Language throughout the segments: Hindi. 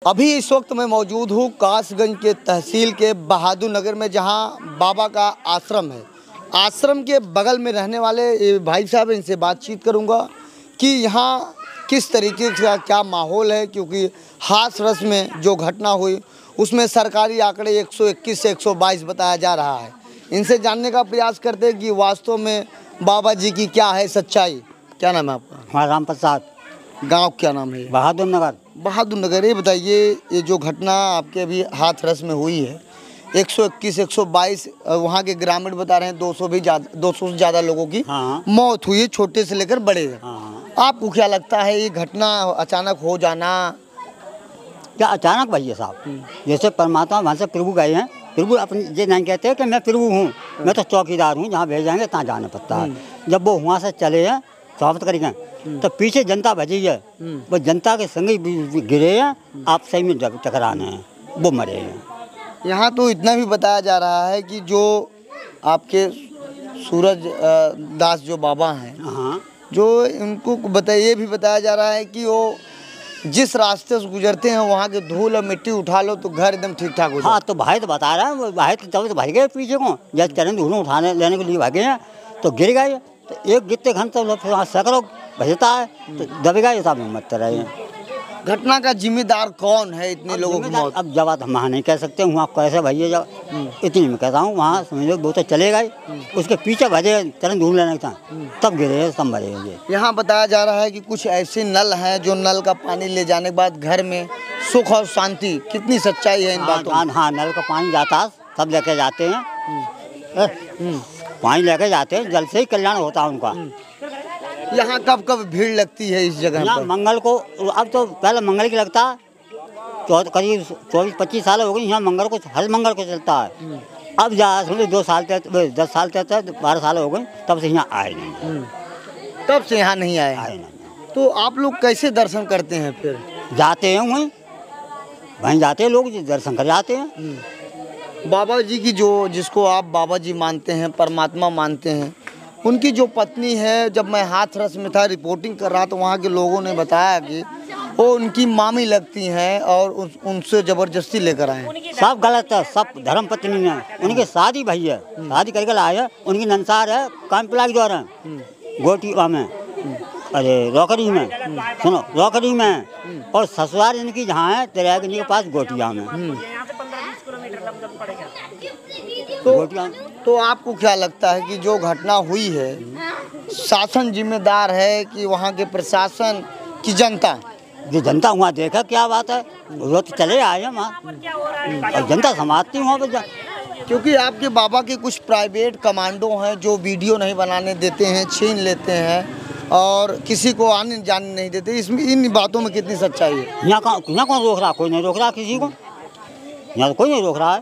अभी इस वक्त मैं मौजूद हूँ कासगंज के तहसील के बहादुर नगर में, जहाँ बाबा का आश्रम है। आश्रम के बगल में रहने वाले भाई साहब, इनसे बातचीत करूँगा कि यहाँ किस तरीके का क्या माहौल है, क्योंकि हाथरस में जो घटना हुई उसमें सरकारी आंकड़े 121 से 122 बताया जा रहा है। इनसे जानने का प्रयास करते हैं कि वास्तव में बाबा जी की क्या है सच्चाई। क्या नाम है आपका? हाँ, राम प्रसाद। गांव क्या नाम है? बहादुर नगर। बहादुर नगर। ये बताइए, ये जो घटना आपके अभी हाथरस में हुई है, 121 122 वहाँ के ग्रामीण बता रहे हैं 200 से ज़्यादा लोगों की मौत हुई है, छोटे से लेकर बड़े। आपको क्या लगता है ये घटना अचानक हो जाना? क्या अचानक भैया साहब, जैसे परमात्मा वहाँ से प्रभु गए हैं, प्रभु अपनी ये नहीं कहते कि मैं प्रभु हूँ, मैं तो चौकीदार हूँ, जहाँ भेजेंगे तहाँ जाना पड़ता है। जब वो वहाँ से चले हैं स्वागत करेंगे, तो पीछे जनता भजी है, वो जनता के संग ही गिरे हैं, आप सही में टकराने हैं, वो मरे हैं। यहाँ तो इतना भी बताया जा रहा है कि जो आपके सूरज दास जो बाबा हैं, जो उनको बताइए भी बताया जा रहा है कि वो जिस रास्ते से गुजरते हैं वहाँ के धूल और मिट्टी उठा लो तो घर एकदम ठीक ठाक हो जाए। हाँ, तो भाई तो बता रहा है, भाई तो भाग गए पीछे को, जब चरण धूल उठाने लेने के लिए भागे हैं तो गिर गए, तो एक गिरते घन तो फिर वहाँ सकरो भजता है तो दबेगा, ये सब मत रहे हैं। घटना का जिम्मेदार कौन है इतने लोगों की मौत? अब जवाब हम वहाँ नहीं कह सकते, वहाँ कैसे भैया जब इतनी मैं कहता हूँ, वहाँ समझो वो तो चले गए, उसके पीछे भजे चरण धूल लेने था तब गिरे, सब मरे ये। यहाँ बताया जा रहा है कि कुछ ऐसे नल हैं जो नल का पानी ले जाने के बाद घर में सुख और शांति, कितनी सच्चाई है इन बातों में? हाँ, नल का पानी जाता है, सब लेके जाते हैं, पानी लेके जाते हैं, जल से ही कल्याण होता है उनका। यहाँ कब कब भीड़ लगती है इस जगह पर? मंगल को, अब तो पहले मंगल की लगता है, करीब 24-25 साल हो गए यहाँ मंगल को, हर मंगल को चलता है। अब जा समझो 2 साल 10 साल 12 साल हो गए, तब से यहाँ आए नहीं। तब से यहाँ नहीं आए नहीं। तो आप लोग कैसे दर्शन करते हैं फिर? जाते हैं वहीं जाते हैं लोग, दर्शन कर जाते हैं। बाबा जी की जिसको आप बाबा जी मानते हैं, परमात्मा मानते हैं, उनकी जो पत्नी है, जब मैं हाथरस में था रिपोर्टिंग कर रहा तो वहाँ के लोगों ने बताया कि वो उनकी मामी लगती हैं और उनसे ज़बरदस्ती लेकर आए। सब गलत है, सब धर्म पत्नी है, उनकी शादी भई है, शादी करके लाए है, उनकी नंसार है कामपिला के द्वारा गोटिया में, अरे रोकड़ी में, सुनो रोकड़ी में, और ससुराल इनकी जहाँ है तेरागनी के पास गोटिया में। तो आपको क्या लगता है कि जो घटना हुई है, शासन जिम्मेदार है कि वहाँ के प्रशासन की जनता? जो जनता वहाँ देखा क्या बात है, वो तो चले आए हैं वहाँ, और जनता समाजती वहाँ पर। क्योंकि आपके बाबा के कुछ प्राइवेट कमांडो हैं जो वीडियो नहीं बनाने देते हैं, छीन लेते हैं और किसी को आने जाने नहीं देते, इसमें इन बातों में कितनी सच्चाई है? यहाँ कौन रोक रहा? कोई नहीं रोक रहा किसी को, यहाँ तो कोई नहीं रोक रहा है।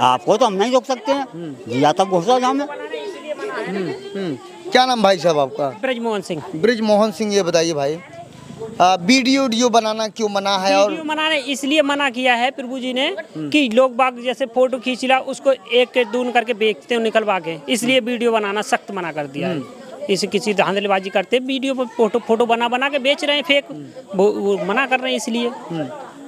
आपको तो हम नहीं रोक सकते हैं, जिया तब घुसा जाओ में। क्या नाम भाई साहब आपका? ब्रिजमोहन सिंह। ब्रिजमोहन सिंह, ये बताइए भाई, वीडियो बनाना क्यों मना है? और वीडियो बनाने इसलिए मना किया है प्रभु जी ने कि लोग बाग जैसे फोटो खींच ला उसको एक के दून करके बेचते हैं निकलवा के, इसलिए वीडियो बनाना सख्त मना कर दिया है। इसे किसी धांधलीबाजी करते वीडियो पर फोटो बना के बेच रहे हैं फेक, वो मना कर रहे हैं इसलिए।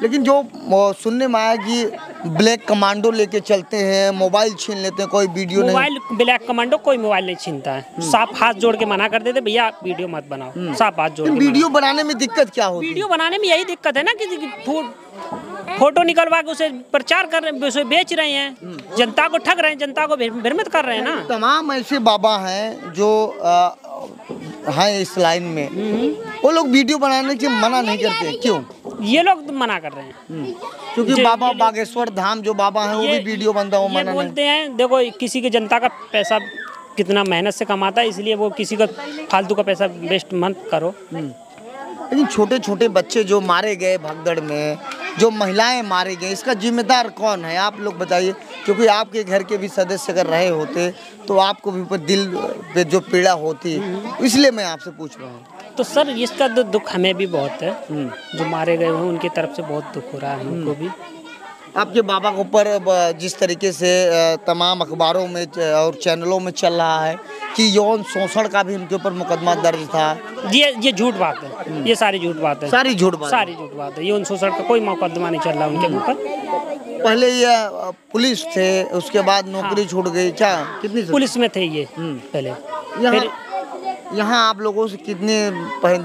लेकिन जो सुनने में आया कि ब्लैक कमांडो लेके चलते हैं, मोबाइल छीन लेते हैं, कोई वीडियो नहीं। मोबाइल ब्लैक कमांडो कोई मोबाइल नहीं छीनता है, साफ हाथ जोड़ के मना कर देते, भैया वीडियो मत बनाओ, साफ हाथ जोड़ के। वीडियो बनाने में दिक्कत क्या होती है? वीडियो बनाने में यही दिक्कत है ना कि फोटो निकलवा के उसे प्रचार कर रहे हैं, उसे बेच रहे हैं, जनता को ठग रहे हैं, जनता को भ्रमित कर रहे हैं ना। तमाम ऐसे बाबा हैं जो हैं इस लाइन में, वो लोग वीडियो बनाने से मना नहीं करते, क्यों? ये लोग मना कर रहे हैं क्योंकि बाबा बागेश्वर धाम जो बाबा हैं वो भी वीडियो बनता है, वो मना बोलते हैं। देखो किसी की जनता का पैसा कितना मेहनत से कमाता है, इसलिए वो किसी का फालतू का पैसा वेस्ट मत करो। लेकिन छोटे छोटे बच्चे जो मारे गए भगदड़ में, जो महिलाएं मारे गए, इसका जिम्मेदार कौन है? आप लोग बताइए, क्योंकि आपके घर के भी सदस्य अगर रहे होते तो आपको भी ऊपर दिल पे जो पीड़ा होती, इसलिए मैं आपसे पूछ रहा हूँ। तो सर इसका दुख हमें भी बहुत है, जो मारे गए हैं उनकी तरफ से बहुत दुख हो रहा है हमको भी। आपके बाबा के ऊपर जिस तरीके से तमाम अखबारों में और चैनलों में चल रहा है कि यौन शोषण का भी उनके ऊपर मुकदमा दर्ज था, ये झूठ बात है, ये सारी झूठ बात है, सारी झूठ बात, सारी झूठ बात है। यौन शोषण का कोई मुकदमा नहीं चल रहा उनके ऊपर। पहले ये पुलिस थे, उसके बाद नौकरी छूट गई, क्या कितनी पुलिस में थे ये पहले। फिर यहाँ आप लोगों से कितने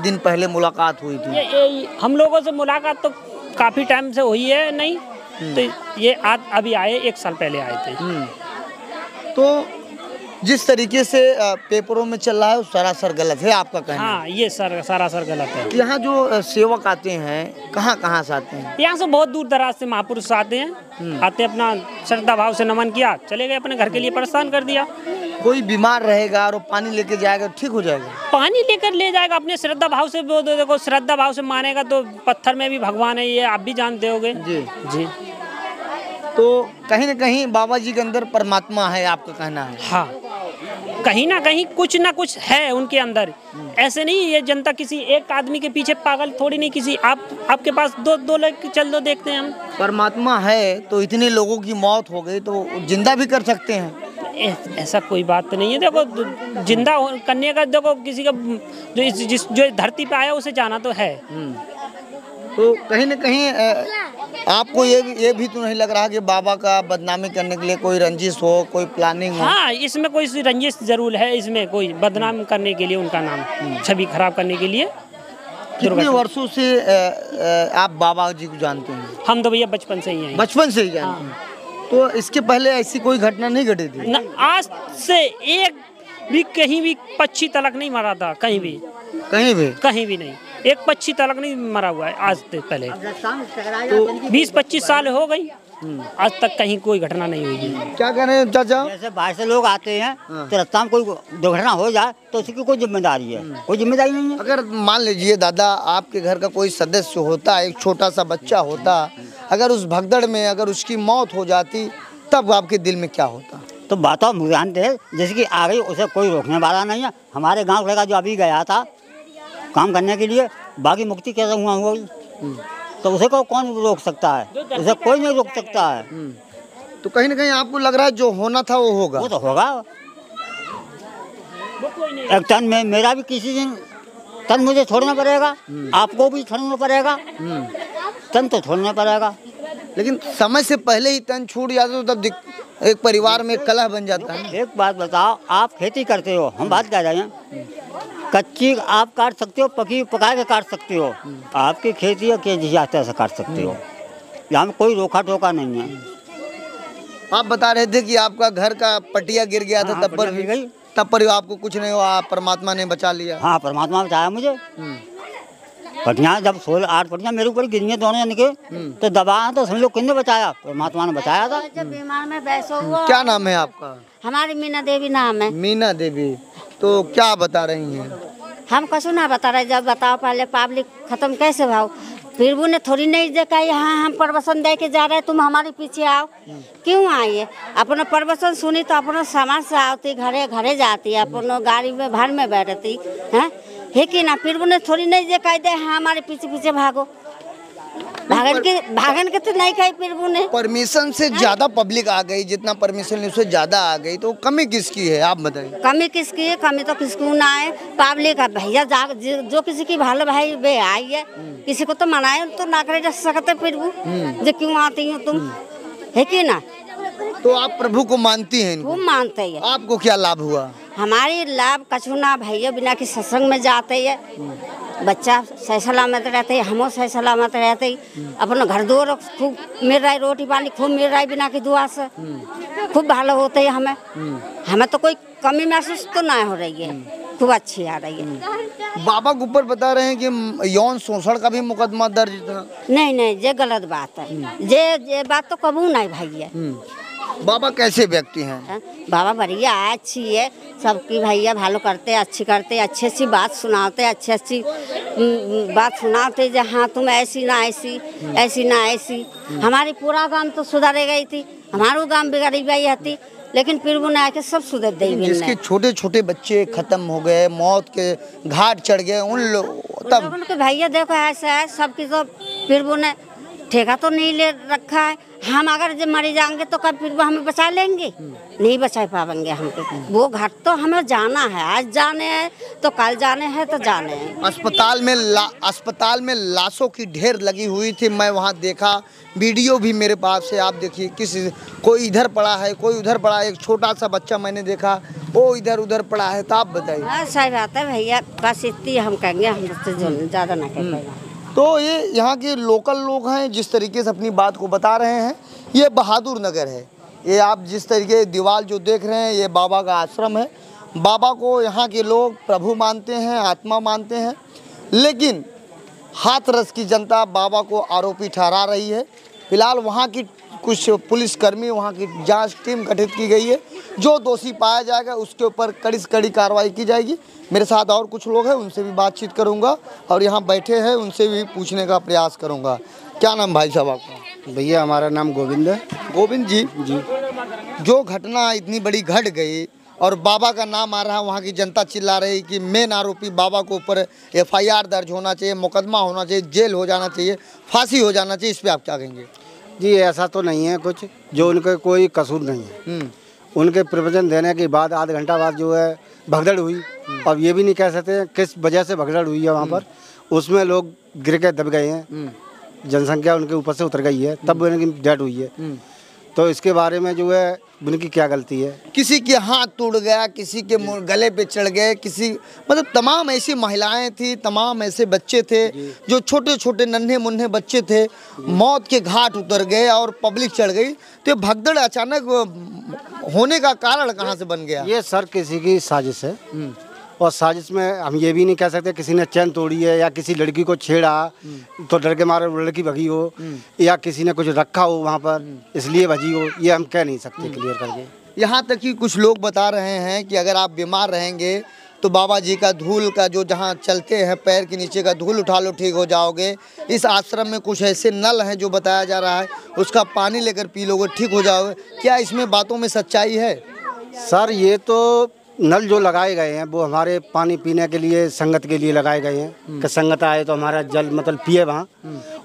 दिन पहले मुलाकात हुई थी? ये हम लोगों से मुलाकात तो काफ़ी टाइम से हुई है नहीं, तो ये आज अभी आए, 1 साल पहले आए थे। तो जिस तरीके से पेपरों में चल रहा है वो सरासर गलत है, आपका कहना? हाँ, ये सरासर गलत है। यहाँ जो सेवक आते हैं कहाँ कहाँ से आते हैं? यहाँ से बहुत दूर दराज से महापुरुष आते हैं, आते अपना श्रद्धा भाव से नमन किया, चले गए अपने घर के लिए, प्रस्थान कर दिया। कोई बीमार रहेगा और पानी लेके जाएगा ठीक हो जाएगा? पानी लेकर ले जाएगा अपने श्रद्धा भाव से। वो देखो श्रद्धा भाव से मानेगा तो पत्थर में भी भगवान है, ये आप भी जानते होगे। जी जी। तो कहीं न कहीं बाबा जी के अंदर परमात्मा है, आपका कहना है? हाँ, कहीं ना कहीं कुछ ना कुछ है उनके अंदर। ऐसे नहीं ये जनता किसी एक आदमी के पीछे पागल थोड़ी नहीं, किसी आपके पास दो लोग चल दो देखते हैं हम। परमात्मा है तो इतने लोगों की मौत हो गई तो जिंदा भी कर सकते हैं। ऐसा कोई बात नहीं है। देखो जिंदा करने का, देखो किसी का जो धरती पे आया उसे जाना तो है। तो कहीं न कहीं आपको ये भी तो नहीं लग रहा कि बाबा का बदनामी करने के लिए कोई रंजिश हो, कोई प्लानिंग हो? हाँ, इसमें कोई रंजिश जरूर है, इसमें कोई बदनाम करने के लिए, उनका नाम छवि खराब करने के लिए। कितने वर्षों से आप बाबा जी को जानते हैं? हम तो भैया बचपन से ही हैं। बचपन से ही जानते हैं? तो इसके पहले ऐसी कोई घटना नहीं घटी थी? न, आज से एक भी कहीं भी पक्षी तलक नहीं मरा था, कहीं भी कहीं भी नहीं, एक पक्षी तलक नहीं मरा हुआ है आज से पहले। तो 20-25 साल हो गई, आज तक कहीं कोई घटना नहीं हुई है। क्या कह रहे हैं चाचा? जैसे बाहर से लोग आते हैं तो रास्ता में कोई दुर्घटना हो जाए तो उसकी कोई जिम्मेदारी है? कोई जिम्मेदारी नहीं है। अगर मान लीजिए दादा आपके घर का कोई सदस्य होता, एक छोटा सा बच्चा होता, अगर उस भगदड़ में अगर उसकी मौत हो जाती तब आपके दिल में क्या होता? तो बात हम जानते हैं, जैसे कि आ गई उसे कोई रोकने वाला नहीं है। हमारे गांव का जो अभी गया था काम करने के लिए, बाकी मुक्ति कैसे हुआ तो उसे को कौन रोक सकता है? उसे कोई नहीं रोक सकता है। तो कहीं ना कहीं आपको लग रहा है जो होना था वो होगा? वो तो होगा। एक तन में मेरा भी किसी दिन तन मुझे छोड़ना पड़ेगा, आपको भी छोड़ना पड़ेगा, तन तो छोड़ना पड़ेगा। लेकिन समय से पहले ही तन छूट जाता तो तब एक परिवार में कलह बन जाता है। एक बात बताओ, आप खेती करते हो, हम बात कर रहे हैं, कच्ची आप काट सकते हो, पकी पका के काट सकते हो, आपकी खेती है के हिसाब से काट सकते हो, यहाँ में कोई रोका टोका नहीं है। आप बता रहे थे कि आपका घर का पटिया गिर गया था, तब पर आपको कुछ नहीं हुआ, परमात्मा ने बचा लिया? हाँ, परमात्मा बचाया मुझे। पटिया जब 16-8 पटिया मेरे ऊपर गिरी हैं दोनों के, तो दबा तो हम लोग किसने बचाया? परमात्मा ने बचाया था। जब बीमार में बैसो हुआ। क्या नाम है आपका? हमारी मीना देवी नाम है। मीना देवी। तो क्या बता रही हैं? हम कશું ना बता रहे, जब बताओ पहले पब्लिक खत्म कैसे भाव? फिर ने थोड़ी नहीं देखा यहाँ हम प्रवचन दे के जा रहे, तुम हमारे पीछे आओ, क्यों आइए? अपना प्रवचन सुनी तो अपना समाज से आती, घरे घरे जाती, अपनो गाड़ी में भर में बैठती है कि ना? फिर ने थोड़ी नहीं देखा दे हमारे पीछे पीछे भागो, भागन के तो नहीं खाई। फिर ने परमिशन से ज्यादा पब्लिक आ गई, जितना परमिशन उससे ज्यादा आ गई, तो कमी किसकी है आप बताइए? कमी किसकी है? कमी तो किसको ना है, पब्लिक है भैया। जो किसी की भालो भाई वे आई है, किसी को तो मनाए तो ना करे जा सकते। फिर वो जो क्यों आती हो तुम, है कि ना? तो आप प्रभु को मानती हैं? खूब मानते हैं। आपको क्या लाभ हुआ? हमारी लाभ कछु ना भैया, बिना कि सत्संग में जाते है, बच्चा सही सलामत रहते है, हमो सही सलामत रहते, अपना घर दुआर खूब मिल रहा है, रोटी पानी खूब मिल रहा है, बिना की दुआ से खूब भालो होते है। हमें तो कोई कमी महसूस तो ना हो रही है, खूब अच्छी आ रही है। बाबा के ऊपर बता रहे हैं कि यौन शोषण का भी मुकदमा दर्ज था? नहीं, ये गलत बात है। ये बात तो कबू नहीं भैया। बाबा कैसे व्यक्ति हैं? बाबा बढ़िया है, अच्छी है, सबकी भैया भालो करते, अच्छी करते, अच्छी बात सुनाते, अच्छी बात सुनाते, जहाँ तुम ऐसी ना ऐसी, ऐसी ना ऐसी। हमारी पूरा गांव तो सुधर गई थी, हमारो गांव बिगड़ी गई थी, लेकिन फिर वो आके सब सुधर दी। जिसके छोटे छोटे बच्चे खत्म हो गए, मौत के घाट चढ़ गए, उन लोग तब भैया देखो ऐसा है सबकी, तो फिर वो ठेका तो नहीं ले रखा है। हम अगर जब मर जाएंगे तो कब फिर वो हमें बचा लेंगे? नहीं बचा पाएंगे हम पे। वो घाट तो हमें जाना है, आज जाने हैं तो कल जाने हैं तो जाने हैं। अस्पताल में लाशों की ढेर लगी हुई थी, मैं वहाँ देखा, वीडियो भी मेरे पास है। आप देखिए कोई इधर पड़ा है, कोई उधर पड़ा है, एक छोटा सा बच्चा मैंने देखा वो इधर उधर पड़ा है। तो आप बताइए। हाँ सही बात है भैया, बस इतनी हम कहेंगे, हम ज़्यादा ना कह पाएंगे। तो ये यहाँ के लोकल लोग हैं जिस तरीके से अपनी बात को बता रहे हैं। ये बहादुर नगर है, ये आप जिस तरीके दीवार जो देख रहे हैं ये बाबा का आश्रम है। बाबा को यहाँ के लोग प्रभु मानते हैं, आत्मा मानते हैं, लेकिन हाथरस की जनता बाबा को आरोपी ठहरा रही है। फिलहाल वहाँ की कुछ पुलिसकर्मी, वहाँ की जांच टीम गठित की गई है। जो दोषी पाया जाएगा उसके ऊपर कड़ी से कड़ी कार्रवाई की जाएगी। मेरे साथ और कुछ लोग हैं, उनसे भी बातचीत करूंगा और यहाँ बैठे हैं उनसे भी पूछने का प्रयास करूंगा। क्या नाम भाई साहब आपका? भैया हमारा नाम गोविंद है। गोविंद जी, जो घटना इतनी बड़ी घट गई और बाबा का नाम आ रहा है, वहाँ की जनता चिल्ला रही कि मेन आरोपी बाबा के ऊपर FIR दर्ज होना चाहिए, मुकदमा होना चाहिए, जेल हो जाना चाहिए, फांसी हो जाना चाहिए, इस पर आप क्या कहेंगे? जी ऐसा तो नहीं है कुछ, जो उनका कोई कसूर नहीं है। उनके प्रवचन देने के बाद आध घंटा बाद जो है भगदड़ हुई। अब ये भी नहीं कह सकते किस वजह से भगदड़ हुई है वहाँ पर। उसमें लोग गिर के दब गए हैं, जनसंख्या उनके ऊपर से उतर गई है, तब उनकी डेथ हुई है। तो इसके बारे में जो है उनकी क्या गलती है? किसी के हाथ टूट गया, किसी के गले पे चढ़ गए, किसी मतलब तमाम ऐसी महिलाएं थी, तमाम ऐसे बच्चे थे जो छोटे छोटे नन्हे मुन्ने बच्चे थे, मौत के घाट उतर गए और पब्लिक चढ़ गई। तो ये भगदड़ अचानक होने का कारण कहाँ से बन गया? ये सर किसी की साजिश है, और साजिश में हम ये भी नहीं कह सकते किसी ने चैन तोड़ी है या किसी लड़की को छेड़ा तो डर के मारे लड़की भगी हो, या किसी ने कुछ रखा हो वहाँ पर इसलिए भगी हो, ये हम कह नहीं सकते क्लियर करके। यहाँ तक कि कुछ लोग बता रहे हैं कि अगर आप बीमार रहेंगे तो बाबा जी का धूल का जो जहाँ चलते हैं पैर के नीचे का धूल उठा लो, ठीक हो जाओगे। इस आश्रम में कुछ ऐसे नल हैं जो बताया जा रहा है, उसका पानी लेकर पी लोगे, ठीक हो जाओगे। क्या इसमें बातों में सच्चाई है? सर ये तो नल जो लगाए गए हैं वो हमारे पानी पीने के लिए, संगत के लिए लगाए गए हैं कि संगत आए तो हमारा जल मतलब पिए वहाँ,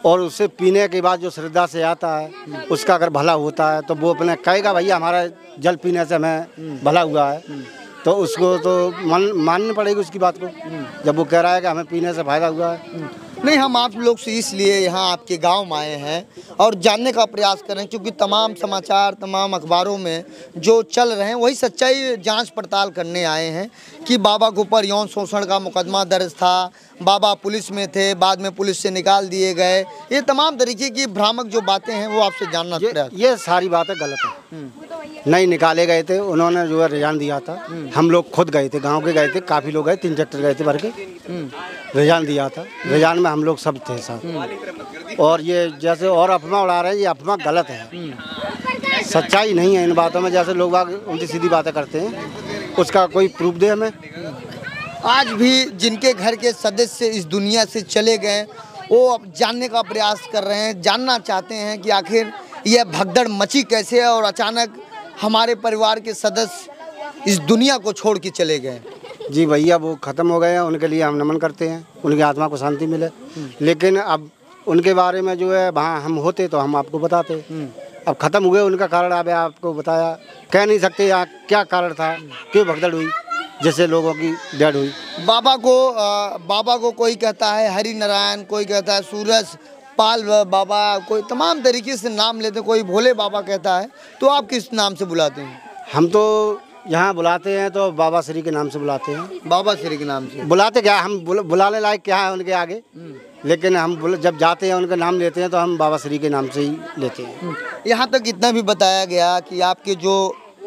और उससे पीने के बाद जो श्रद्धा से आता है उसका अगर भला होता है तो वो अपने कहेगा भैया हमारा जल पीने से हमें भला हुआ है, तो उसको तो माननी पड़ेगी उसकी बात को, जब वो कह रहा है कि हमें पीने से फायदा हुआ है। नहीं, हम आप लोग से इसलिए यहाँ आपके गांव में आए हैं और जानने का प्रयास करें, क्योंकि तमाम समाचार, तमाम अखबारों में जो चल रहे हैं वही सच्चाई जांच पड़ताल करने आए हैं कि बाबा के ऊपर यौन शोषण का मुकदमा दर्ज था, बाबा पुलिस में थे, बाद में पुलिस से निकाल दिए गए। ये तमाम तरीके की भ्रामक जो बातें हैं वो आपसे जानना प्रयास। ये सारी बातें गलत है। नहीं निकाले गए थे, उन्होंने जो है रिजाइन दिया था। हम लोग खुद गए थे, गांव के गए थे, काफ़ी लोग गए, 3 ट्रैक्टर गए थे भर के, रिजाइन दिया था। रिजाइन में हम लोग सब थे साथ। और ये जैसे और अफवाह उड़ा रहे हैं, ये अफवाह गलत है, सच्चाई नहीं है इन बातों में। जैसे लोग उल्टी सीधी बातें करते हैं, उसका कोई प्रूफ दे हमें। आज भी जिनके घर के सदस्य इस दुनिया से चले गए वो अब जानने का प्रयास कर रहे हैं, जानना चाहते हैं कि आखिर यह भगदड़ मची कैसे है और अचानक हमारे परिवार के सदस्य इस दुनिया को छोड़ के चले गए। जी भैया वो ख़त्म हो गए हैं, उनके लिए हम नमन करते हैं, उनकी आत्मा को शांति मिले। लेकिन अब उनके बारे में जो है वहाँ हम होते तो हम आपको बताते। अब ख़त्म हुए, उनका कारण अब आपको बताया, कह नहीं सकते यहाँ क्या कारण था, क्यों भगदड़ हुई, जैसे लोगों की डेड हुई। बाबा को कोई कहता है हरि नारायण, कोई कहता है सूरज पाल बाबा, कोई तमाम तरीके से नाम लेते हैं, कोई भोले बाबा कहता है। तो आप किस नाम से बुलाते हैं? हम तो यहाँ बुलाते हैं तो बाबा श्री के नाम से बुलाते हैं। बाबा श्री के नाम से बुलाते क्या, हम बुलाने लायक क्या है उनके आगे, लेकिन हम जब जाते हैं उनका नाम लेते हैं तो हम बाबा श्री के नाम से ही लेते हैं। यहाँ तक इतना भी बताया गया कि आपके जो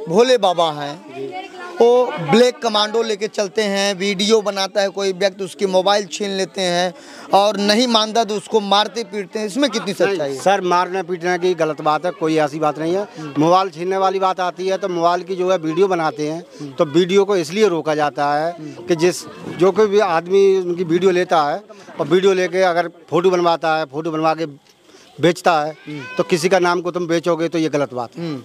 भोले बाबा हैं वो ब्लैक कमांडो लेके चलते हैं, वीडियो बनाता है कोई व्यक्ति उसकी मोबाइल छीन लेते हैं और नहीं मानता तो उसको मारते पीटते हैं। इसमें कितनी सच्चाई है? सर मारने पीटने की गलत बात है, कोई ऐसी बात नहीं है। मोबाइल छीनने वाली बात आती है तो मोबाइल की जो है वीडियो बनाते हैं तो वीडियो को इसलिए रोका जाता है कि जो कोई भी आदमी उनकी वीडियो लेता है और वीडियो लेके अगर फ़ोटो बनवाता है, फ़ोटो बनवा के बेचता है तो किसी का नाम को तुम बेचोगे तो ये गलत बात है।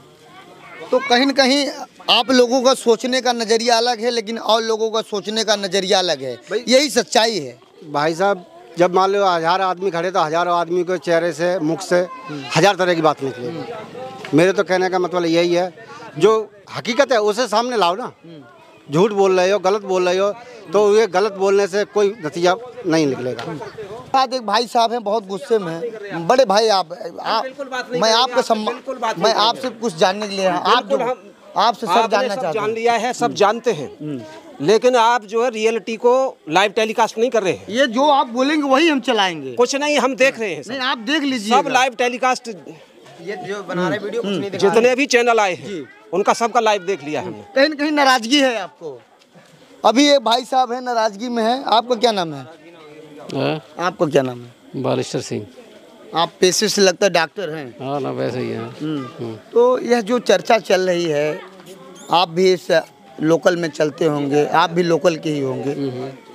तो कहीं न कहीं आप लोगों का सोचने का नज़रिया अलग है, लेकिन और लोगों का सोचने का नज़रिया अलग है, यही सच्चाई है। भाई साहब जब मान लो 1000 आदमी खड़े तो हजारों आदमी के चेहरे से मुख से 1000 तरह की बात निकलेगी। मेरे तो कहने का मतलब यही है, जो हकीकत है उसे सामने लाओ ना। झूठ बोल रहे हो, गलत बोल रहे हो, तो ये गलत बोलने से कोई नतीजा नहीं निकलेगा। बाद एक भाई साहब हैं, बहुत गुस्से में हैं। बड़े भाई मैं आपसे कुछ जानने के लिए आपसे सब जानना चाहते हैं। जान लिया है, सब जानते हैं, लेकिन आप जो है रियलिटी को लाइव टेलीकास्ट नहीं कर रहे हैं। ये जो आप बोलेंगे वही हम चलाएंगे। कुछ नहीं, हम देख रहे हैं। नहीं, आप देख लीजिए, सब लाइव टेलीकास्ट, ये जो बना रहे वीडियो कुछ नहीं जितने भी चैनल आए हैं उनका सबका लाइव देख लिया हमने। कहीं न कहीं नाराजगी है आपको। अभी एक भाई साहब है नाराजगी में है। आपका क्या नाम है? आपका क्या नाम है? बालेश्वर सिंह। आप पेशे से लगता है डॉक्टर हैं। हाँ ना, वैसे ही है। तो यह जो चर्चा चल रही है, आप भी इस लोकल में चलते होंगे, आप भी लोकल के ही होंगे,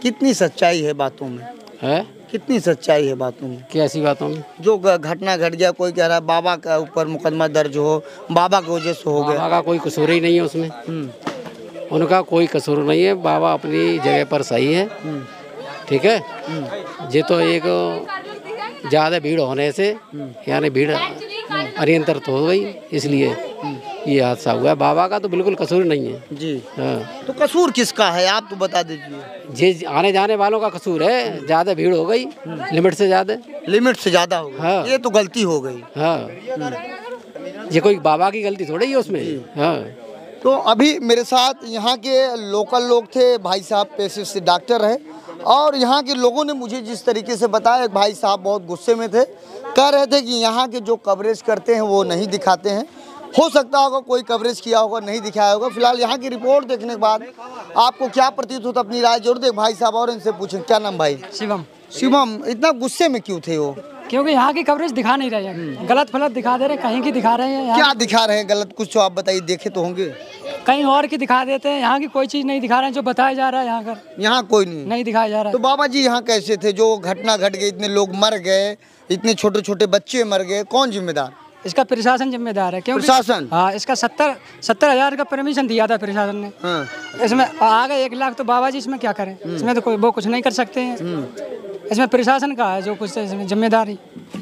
कितनी सच्चाई है बातों में? है कितनी सच्चाई है बातों में? कैसी बातों में? जो घटना घट गया, कोई कह रहा है बाबा का ऊपर मुकदमा दर्ज हो, बाबा की वजह से हो गया। बाबा का कोई कसूर ही नहीं है उसमें। उनका कोई कसूर नहीं है। बाबा अपनी जगह पर सही है, ठीक है। ये तो एक ज़्यादा भीड़ होने से, यानी भीड़ अनियंत्रित हो गई, इसलिए ये हादसा हुआ है। बाबा का तो बिल्कुल कसूर नहीं है जी। हाँ। तो कसूर किसका है आप तो बता दीजिए। ये आने जाने वालों का कसूर है। ज़्यादा भीड़ हो गई, लिमिट से ज़्यादा। लिमिट से ज़्यादा हो गई। हाँ। ये तो गलती हो गई। हाँ, ये कोई बाबा की गलती थोड़ी है उसमें। हाँ। तो अभी मेरे साथ यहाँ के लोकल लोग थे, भाई साहब पेशे से डॉक्टर हैं, और यहाँ के लोगों ने मुझे जिस तरीके से बताया, एक भाई साहब बहुत गुस्से में थे, कह रहे थे कि यहाँ के जो कवरेज करते हैं वो नहीं दिखाते हैं। हो सकता होगा कोई कवरेज किया होगा, नहीं दिखाया होगा। फिलहाल यहाँ की रिपोर्ट देखने के बाद आपको क्या प्रतीत होता, अपनी राय जरूर दे। भाई साहब और इनसे पूछें, क्या नाम भाई? शिवम। शिवम, इतना गुस्से में क्यों थे वो? क्योंकि यहाँ की कवरेज दिखा नहीं रहे हैं, गलत फलत दिखा दे रहे हैं, कहीं की दिखा रहे हैं। क्या दिखा रहे हैं गलत? कुछ तो आप बताइए, देखे तो होंगे। कहीं और की दिखा देते हैं, यहाँ की कोई चीज़ नहीं दिखा रहे हैं जो बताया जा रहा है। यहाँ का यहाँ कोई नहीं दिखाया जा रहा है। तो बाबा जी यहाँ कैसे थे? जो घटना घट गई, इतने लोग मर गए, इतने छोटे छोटे बच्चे मर गए, कौन जिम्मेदार? इसका प्रशासन जिम्मेदार है। क्योंकि प्रशासन? हाँ, इसका 70,000 का परमिशन दिया था प्रशासन ने। हाँ। इसमें आ गए 1 लाख, तो बाबा जी इसमें क्या करें? इसमें तो कोई वो कुछ नहीं कर सकते हैं। इसमें प्रशासन का है जो कुछ इसमें जिम्मेदारी।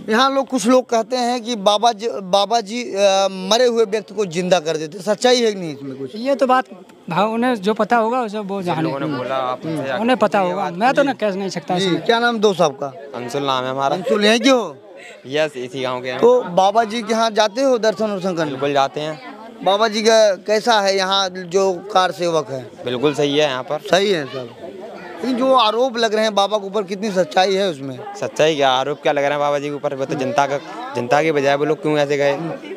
यहाँ लोग, कुछ लोग कहते हैं कि बाबा जी मरे हुए व्यक्ति को जिंदा कर देते। सच्चाई है कि नहीं इसमें कुछ? ये तो बात उन्हें जो पता होगा उसे वो जाने, उन्हें पता होगा। मैं तो ना कह नहीं सकता इसमें। क्या नाम दोस्त आपका? अंशुल नाम है हमारा। अंशुल, यहीं के हो? यस, इसी गांव के हैं। तो बाबा जी के यहाँ जाते हो दर्शन वर्शन करने? बिल्कुल जाते हैं। बाबा जी का कैसा है यहाँ जो कार सेवक है? बिल्कुल सही है यहाँ पर। सही है सब। लेकिन जो आरोप लग रहे हैं बाबा के ऊपर, कितनी सच्चाई है उसमें? सच्चाई क्या, आरोप क्या लग रहा है बाबा जी के ऊपर? वो तो जनता के बजाय वो लोग क्यों ऐसे गए?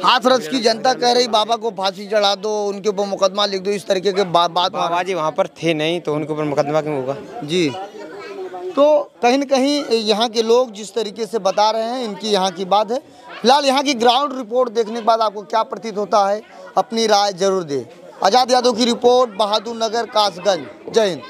हाथरस की जनता कह रही बाबा को फांसी चढ़ा दो, उनके ऊपर मुकदमा लिख दो, इस तरीके के बात। बाबा जी वहाँ पर थे नहीं तो उनके ऊपर मुकदमा क्यों होगा? जी। तो कहीं न कहीं यहाँ के लोग जिस तरीके से बता रहे हैं, इनकी यहाँ की बात है। फिलहाल यहाँ की ग्राउंड रिपोर्ट देखने के बाद आपको क्या प्रतीत होता है, अपनी राय जरूर दें। आज़ाद यादव की रिपोर्ट, बहादुर नगर, कासगंज। जय हिंद।